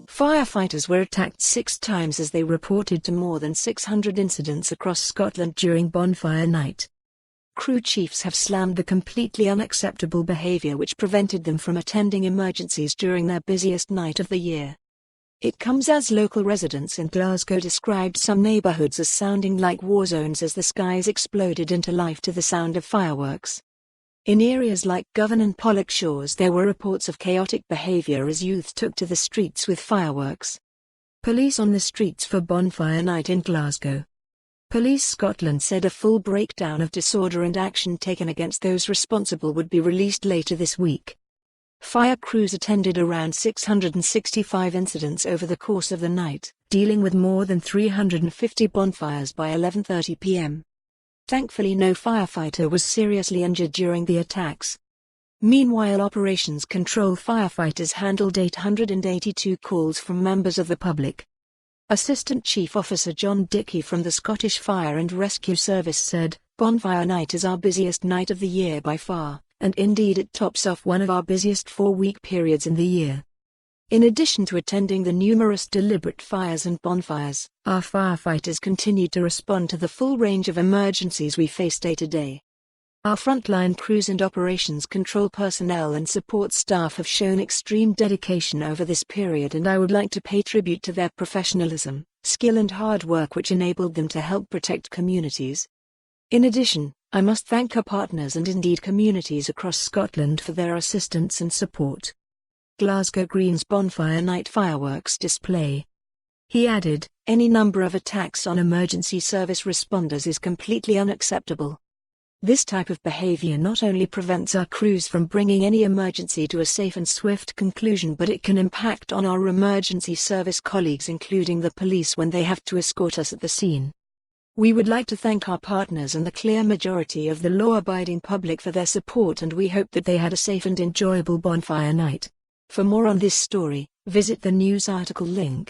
Firefighters were attacked 6 times as they reported to more than 600 incidents across Scotland during bonfire night. Crew chiefs have slammed the completely unacceptable behaviour which prevented them from attending emergencies during their busiest night of the year. It comes as local residents in Glasgow described some neighbourhoods as sounding like war zones as the skies exploded into life to the sound of fireworks. In areas like Govan and Pollokshaws there were reports of chaotic behaviour as youth took to the streets with fireworks. Police on the streets for bonfire night in Glasgow. Police Scotland said a full breakdown of disorder and action taken against those responsible would be released later this week. Fire crews attended around 665 incidents over the course of the night, dealing with more than 350 bonfires by 11:30 p.m. Thankfully no firefighter was seriously injured during the attacks. Meanwhile Operations Control firefighters handled 882 calls from members of the public. Assistant Chief Officer John Dickey from the Scottish Fire and Rescue Service said, "Bonfire night is our busiest night of the year by far, and indeed it tops off one of our busiest 4-week periods in the year." In addition to attending the numerous deliberate fires and bonfires, our firefighters continued to respond to the full range of emergencies we face day to day. Our frontline crews and operations control personnel and support staff have shown extreme dedication over this period, and I would like to pay tribute to their professionalism, skill and hard work which enabled them to help protect communities. In addition, I must thank our partners and indeed communities across Scotland for their assistance and support. Glasgow Green's bonfire night fireworks display. He added, "Any number of attacks on emergency service responders is completely unacceptable. This type of behaviour not only prevents our crews from bringing any emergency to a safe and swift conclusion, but it can impact on our emergency service colleagues including the police when they have to escort us at the scene. We would like to thank our partners and the clear majority of the law-abiding public for their support, and we hope that they had a safe and enjoyable bonfire night." For more on this story, visit the news article link.